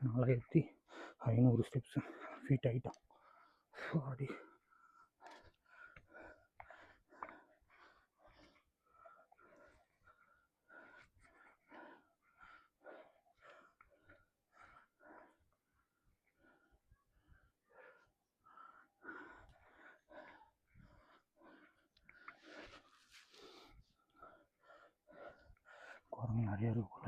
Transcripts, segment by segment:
4500 steps feet ஆகிட்டோம். அப்படி குரங்கு நிறைய இருக்குள்ள.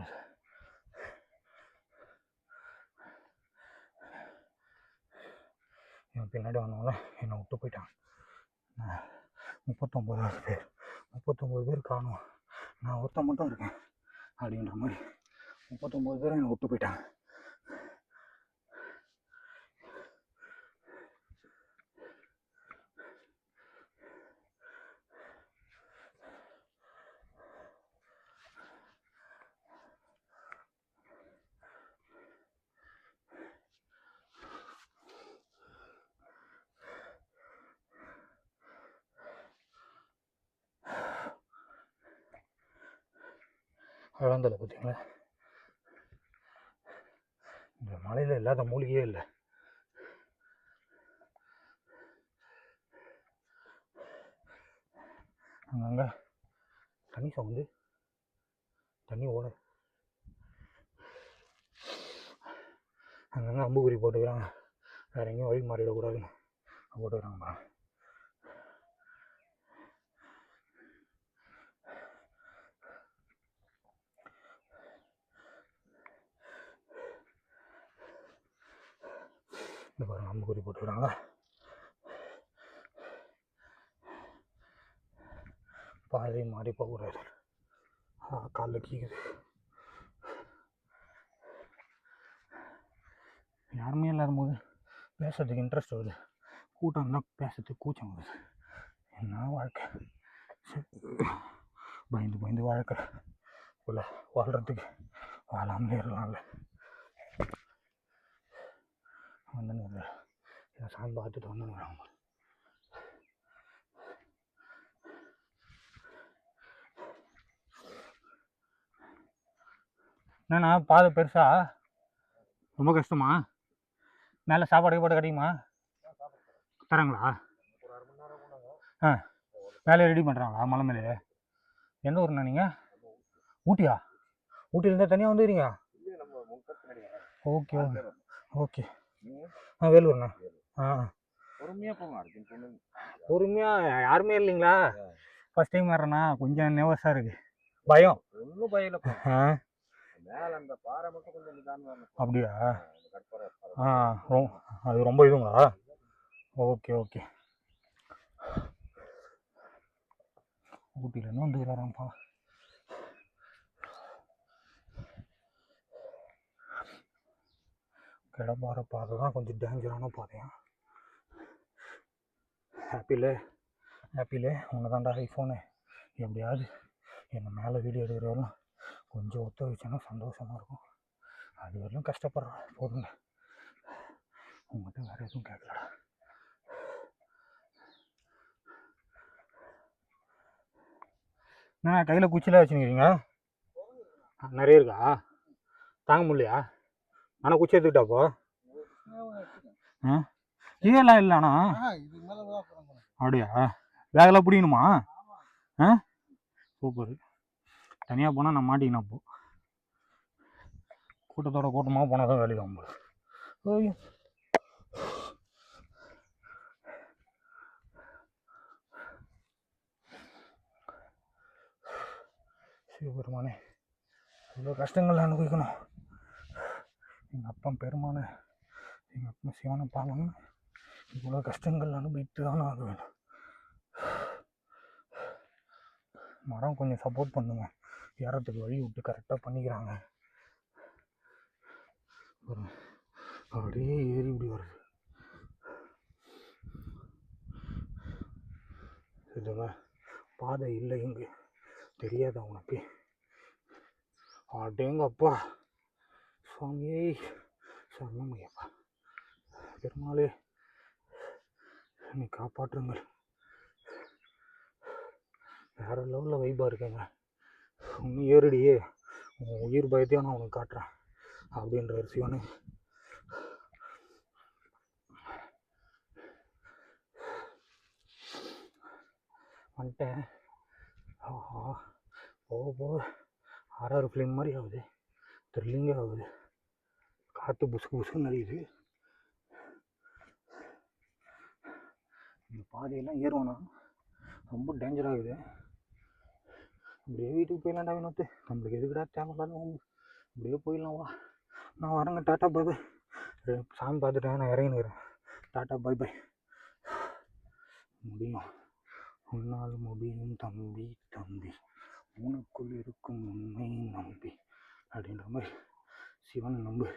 என் பின்னாடி வந்தவங்கள என்னை விட்டு போயிட்டான். 39 பேர் காணும், நான் ஒருத்தன் மட்டும் இருக்கேன் அப்படின்ற மாதிரி 39 பேர் என்னை விட்டு போயிட்டாங்க. அழந்தலை பார்த்தீங்களா, இந்த மலையில் இல்லாத மூலிகையே இல்லை. அங்கங்கே தண்ணி சவுண்டு, தண்ணி ஓட, அங்கங்கே அம்புக்குறி போட்டுக்கிறாங்க, வேறு எங்கேயும் வழி மாறிடக்கூடாதுன்னு போட்டுக்கிறாங்க பாருங்க. இந்த பாருங்க அம்புக்குறி போட்டுக்கிறாங்க. பாதை மாறி போகக்கூடாது, காலில் கீக்குது. யாருமே இல்லாத போது பேசுறதுக்கு இன்ட்ரெஸ்ட் வருது, கூட்டம் இருந்தால் பேசுறதுக்கு கூச்சம் வருது. என்ன வாழ்க்கை, பயந்து வாழ்க்கை உள்ள வாழ்கிறதுக்கு வாழாமலே இருக்கலாம்ல. வந்துன்னு சாமி பார்த்துட்டு வந்துடுறாங்க. என்னண்ணா பாதை பெருசா, ரொம்ப கஷ்டமா? மேலே சாப்பாடு கிடைக்குமா? தராங்களா? மேலே ரெடி பண்ணுறாங்களா மலை மேலே? எந்த ஊருண்ணா நீங்கள்? ஊட்டியா? ஊட்டியிலேருந்து தனியாக வந்துக்கிறீங்க? Okay okay. வேலூர்ண்ணா. பொறுமையாக யாருமே இல்லைங்களா? ஃபர்ஸ்ட் டைம் வர்றேண்ணா, கொஞ்சம் நர்வஸாக இருக்குது, பயம். ஒன்றும் பயம் இல்லை. அப்படியா? அது ரொம்ப இதுங்களா? Okay okay. ஊட்டியிலேருந்து வந்துக்கிறாராம்ப்பா. கிடப்பாற பாதை தான் கொஞ்சம் டேஞ்சரான பாதையா. ஹாப்பிலே உன்னை தாண்டா ஐஃபோனு, எப்படியாவது என்னை மேலே வீடியோ எடுக்கிறவரும் கொஞ்சம் ஒத்த வச்சோன்னா சந்தோஷமாக இருக்கும். அது வரலும் கஷ்டப்படுறேன், போதுங்க. உங்கள்கிட்ட வேறு எதுவும் கேட்கலடா. என்ன கையில் குச்சிலாம் வச்சுருக்கீங்க? நிறைய இருக்கா? தாங்க முடியலையா? ஆனால் குச்சி எடுத்துக்கிட்டாப்போ கீழெல்லாம் இல்லைண்ணா. அப்படியா? வேகெல்லாம் பிடிக்கணுமா? சூப்பர். தனியாக போனால் நான் மாட்டிக்கணும். அப்போ கூட்டமாக போனால் தான் வேலைக்கு ஆகும்போது. ஓகே. சிவபெருமானே, இவ்வளோ கஷ்டங்கள் அனுபவிக்கணும். எங்கள் அப்பா பெருமானை, எங்கள் அப்பா சிவனை பார்க்கணும், இவ்வளோ கஷ்டங்கள் அனுபவித்து தானே ஆக வேணும். மரம் கொஞ்சம் சப்போர்ட் பண்ணுங்க, ஏறத்துக்கு வழி விட்டு கரெக்டாக பண்ணிக்கிறாங்க. அப்படியே ஏறி இப்படி வருது. இல்லைங்க, பாதை இல்லை இங்கே, தெரியாதா உனக்கு? அடேங்கப்பா, சுவாமியே சரணமையப்பா, பெருமாளே என்னை காப்பாற்றுங்கள். வேற லெவலில் வைப்பாக இருக்குங்க. இன்னும் ஏறிடியே, உன் உயிர் பயத்தையும் நான் உனக்கு காட்டுறேன் அப்படின்ற சிவனு வந்துட்டேன். ஆஹா, போக போக ஆர்ஆர் ஃபிலிம் மாதிரி ஆகுது, த்ரில்லிங்காக ஆகுது. காற்று புசுக்கு புசுன்னு நடிக்குது. இந்த பாதையெல்லாம் ஏறுவோன்னா ரொம்ப டேஞ்சர் ஆகுது. இப்படியே வீட்டுக்கு போயிடலாம்டா வினோத்து, நம்மளுக்கு எதுக்குடா தேவையில்லாத இப்படியே போயிடலாம். வா, நான் வரேங்க. டாட்டா பாய் பாய். சாமி பார்த்துட்டேன், நான் இறங்கினுக்கிறேன். டாட்டா பாய் பாய். முடியும், உன்னால் முடியும் தம்பி தம்பி, உனக்குள் இருக்கும் உண்மை நம்பி அப்படின்ற மாதிரி சிவன் நம்பு.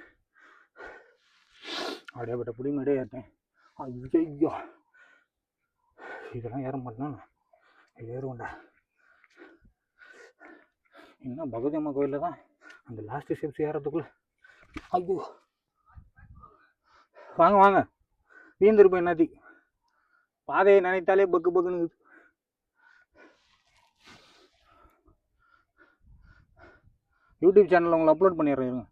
அப்படியேப்பட்ட புடிமேடே ஏற்றேன். ஐயோ, இதெல்லாம் ஏற மாட்டேன்னா ஏறுவேண்டா. இன்னும் பகவதி அம்மா கோயிலில் தான் அந்த லாஸ்ட் ஸ்டெப்ஸ் ஏறதுக்குள்ள. ஐயோ, வாங்க வாங்க, வீந்திருப்பேன். என்னத்தி பாதையை நினைத்தாலே பக்கு பக்குன்னு. யூடியூப் சேனலில் உங்களை அப்லோட் பண்ணிடுறேன் இருங்க.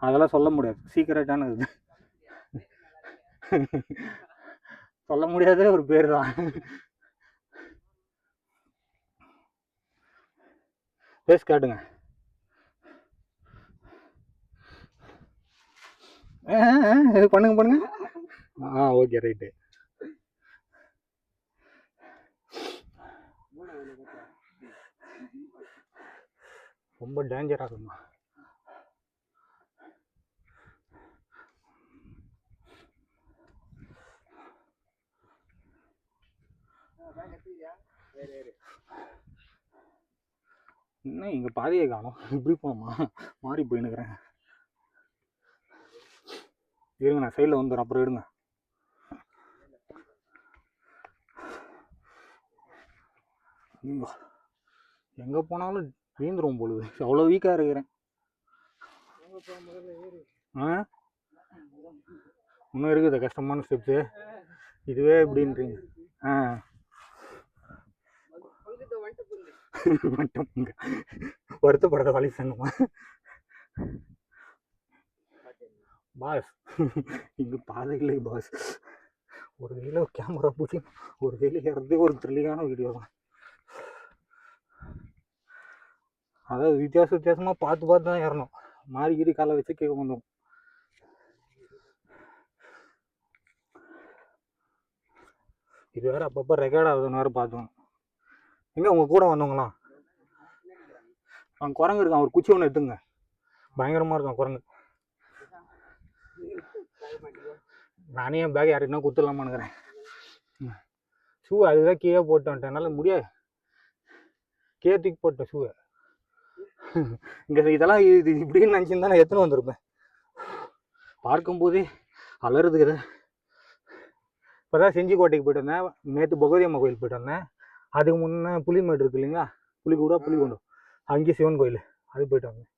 அதெல்லாம் சொல்ல முடியாது, சீக்கிரட்டான இது. சொல்ல முடியாத ஒரு பேர் தான். பேஸ் காட்டுங்க. பண்ணுங்க பண்ணுங்க. Okay right. ரொம்ப டேஞ்சர் ஆகுமா? இன்னும் இங்கே பாதையை காணும். இப்படி போகணுமா? மாறி போயின்னுக்கிறேன். இருங்க, நான் சைடில் வந்துடுறேன், அப்புறம் எடுங்க. எங்கே போனாலும் வீந்துரும் பொழுது, அவ்வளோ வீக்காக இருக்கிறேன். இன்னும் இருக்குது கஷ்டமான ஸ்டெப்ஸு. இதுவே எப்படின்றீங்க? வருத்தப்படுறத வழி சொன்னமா பாஸ்? இங்கே பாதை இல்லை பாஸ். ஒரு கையில் கேமரா பூச்சி, ஒரு கையில் ஏறது ஒரு த்ரில்லிங்கான வீடியோ தான். அதாவது வித்தியாசமாக பார்த்து பார்த்து தான் ஏறணும். மாறிக்கிரி காலை வச்சு கேட்க வந்துடும். இது வேறு அப்பப்போ ரெக்கார்ட் ஆகுதுன்னு வேறு பார்த்தோம். எங்கே உங்கள் கூட வந்தவங்களாம்? அவன் குரங்கு இருக்கான், ஒரு குச்சி ஒன்று எடுத்துங்க. பயங்கரமாக இருக்கான் குரங்கு. நானே என் பேக் யாருக்குன்னா கொடுத்துடலாமான்னுக்கிறேன். ஷூ அதுதான் கீழே போட்டு வந்துட்டேன், என்னால் முடியாது. கீழே தூக்கி போட்டேன் ஷூவை. இங்கே இதெல்லாம் இது இப்படின்னு நினச்சிருந்தா நான் எத்தனை வந்திருப்பேன். பார்க்கும்போதே அலறுதுக்குது. இப்போ தான் செஞ்சிக்கோட்டைக்கு போயிட்டு வந்தேன். நேற்று பகவதி அம்மா கோயில் போயிட்டு வந்தேன். அதுக்கு முன்னே புலிமேடு இருக்கு இல்லைங்களா, புலிகூடா புலிகொண்டு, அங்கேயும் சிவன் கோயில், அது போயிட்டு வந்தேன்.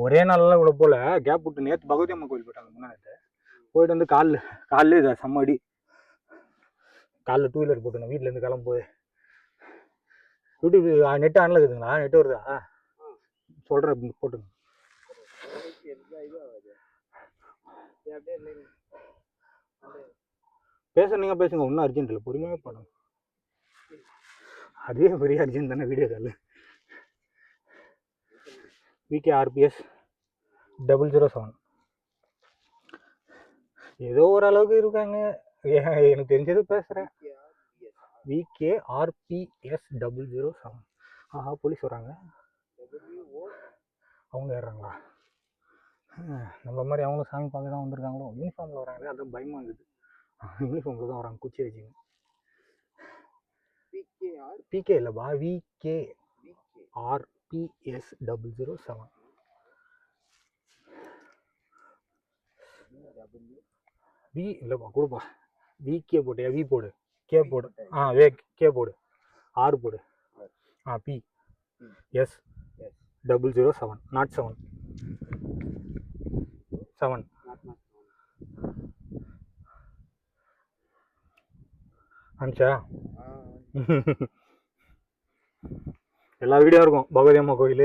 ஒரே நாளெல்லாம் இவ்வளோ போல் கேப் விட்டு நேற்று பகவதி அம்மா கோயில் போயிட்டாங்க. முன்னாடி போயிட்டு வந்து காலில் இதை செம்மடி காலில் 2 வீலர் போட்டுங்க. வீட்டிலேருந்து கிளம்பும்போது யூடியூப் நெட் ஆன்ல இருக்குதுங்களா? நெட் வருதா? சொல்கிறேன், போட்டுங்க. நீங்கள் பேசுங்க, ஒன்றும் அர்ஜென்ட் இல்லை, பொறுமையாக பண்ணுங்க. அதுவே பெரிய அர்ஜென்ட் தானே வீடியோ கால். VKRPS 007 ஏதோ ஓரளவுக்கு இருக்காங்க, எனக்கு தெரிஞ்சது பேசுகிறேன். VKRPS 007. ஆஹா, போலீஸ் வராங்க. அவங்க ஏறுறாங்களா? நம்ம மாதிரி அவங்களும் சாமி பார்க்க தான் வந்திருக்காங்களோ? யூனிஃபார்மில் வராங்களே, அதுவும் பயமாக இருக்குது. யூனிஃபார்மில் தான் வராங்க, குச்சி வச்சுங்க. PK இல்லைப்பா, VKRPS 007. V இல்லைப்பா, கொடுப்பா. VK போட்டியா? V போடு, K போடு. K போடு, R போடு. PS 007, not 7. 7 அனுச்சா? எல்லா வீடியோ இருக்கும். பகவதி அம்மா கோயில்,